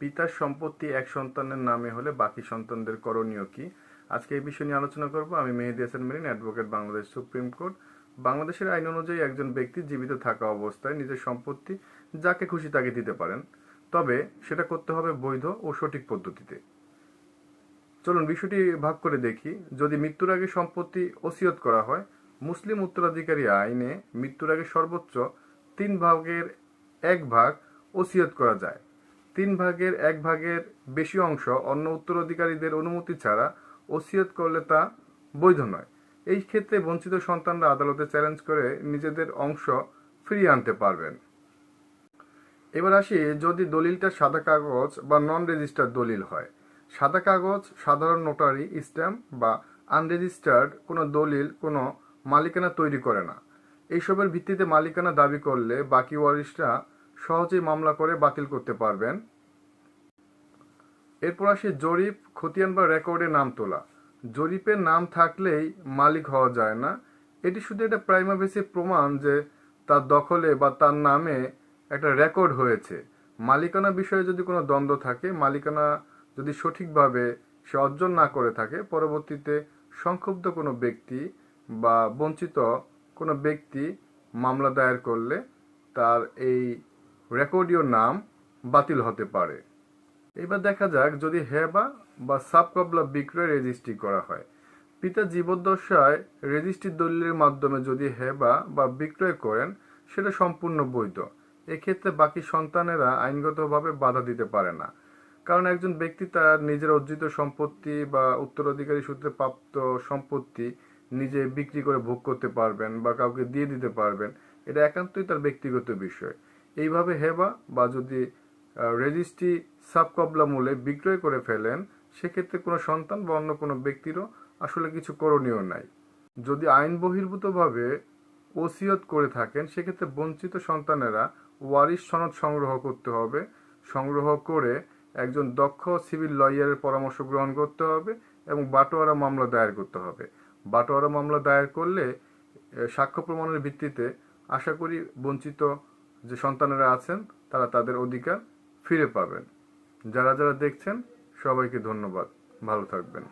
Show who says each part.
Speaker 1: পিতার সম্পত্তি এক সন্তানের নামে হলে বাকি সন্তানদের করণীয় কি? আজকে এই বিষয় নিয়ে আলোচনা করব। আমি Mehedi Hasan Marin, advocate, Bangladesh supreme court. বাংলাদেশের আইন অনুযায়ী একজন ব্যক্তি জীবিত থাকা অবস্থায় নিজের সম্পত্তি যাকে খুশি তাকে দিতে পারেন, তবে সেটা করতে হবে বৈধ ও সঠিক পদ্ধতিতে। চলুন বিষয়টি ভাগ করে দেখি। যদি মৃত্যুর আগে সম্পত্তি ওসিয়ত করা হয়, মুসলিম উত্তরাধিকারী আইনে মৃত্যুর আগে সর্বোচ্চ 3/1 ওসিয়ত করা যায়। 3/1 বেশি অংশ অন্য উত্তরাধিকারীদের অনুমতি ছাড়া ওসিয়ত করলে তা বৈধ নয়। এই ক্ষেত্রে বঞ্চিত সন্তানরা আদালতে চ্যালেঞ্জ করে নিজেদের অংশ ফিরিয়ে আনতে পারবেন। এবার আসি, যদি দলিলটা সাদা কাগজ বা নন রেজিস্টার্ড দলিল হয়। সাদা কাগজ সাধারণ নোটারি স্ট্যাম্প বা আনরেজিস্টার্ড কোনো দলিল কোনো মালিকানা তৈরি করে না। এইসবের ভিত্তিতে মালিকানা দাবি করলে বাকি ওয়ারিশরা সহজেই মামলা করে বাতিল করতে পারবেন। এরপর আসি জরিপ, খতিয়ান বা রেকর্ডে নাম তোলা। জরিপের নাম থাকলেই মালিক হওয়া যায় না। এটি শুধু একটা প্রাইমা ফেসি প্রমাণ যে তার দখলে বা তার নামে একটা রেকর্ড হয়েছে। মালিকানা বিষয়ে যদি কোনো দ্বন্দ্ব থাকে, মালিকানা যদি সঠিকভাবে সে অর্জন না করে থাকে, পরবর্তীতে সংক্ষুব্ধ কোনো ব্যক্তি বা বঞ্চিত কোনো ব্যক্তি মামলা দায়ের করলে তার এই রেকর্ডীয় নাম বাতিল হতে পারে। এবার দেখা যাক, যদি হেবা বা সাবকবলা বিক্রয় রেজিস্ট্রি করা হয়। পিতা জীবদ্দশায় রেজিস্ট্রির দলিলের মাধ্যমে যদি হেবা বা বিক্রয় করেন, সেটা সম্পূর্ণ বৈধ। এক্ষেত্রে বাকি সন্তানেরা আইনগতভাবে বাধা দিতে পারে না, কারণ একজন ব্যক্তি তার নিজের অর্জিত সম্পত্তি বা উত্তরাধিকারী সূত্রে প্রাপ্ত সম্পত্তি নিজে বিক্রি করে ভোগ করতে পারবেন বা কাউকে দিয়ে দিতে পারবেন। এটা একান্তই তার ব্যক্তিগত বিষয়। এইভাবে হেবা বা যদি রেজিস্ট্রি সাবকবলা মূলে বিক্রয় করে ফেলেন, সেক্ষেত্রে কোনো সন্তান বা অন্য কোনো ব্যক্তিরও আসলে কিছু করণীয় নাই। যদি আইন বহির্ভূতভাবে ওসিয়ত করে থাকেন, সেক্ষেত্রে বঞ্চিত সন্তানেরা ওয়ারিশ সনদ সংগ্রহ করতে হবে। সংগ্রহ করে একজন দক্ষ সিভিল লয়ারের পরামর্শ গ্রহণ করতে হবে এবং বাটোয়ারা মামলা দায়ের করতে হবে। বাটোয়ারা মামলা দায়ের করলে সাক্ষ্য প্রমাণের ভিত্তিতে আশা করি বঞ্চিত যে সন্তানেরা আছেন তারা তাদের অধিকার ফিরে পাবেন। যারা যারা দেখছেন সবাইকে ধন্যবাদ। ভালো থাকবেন।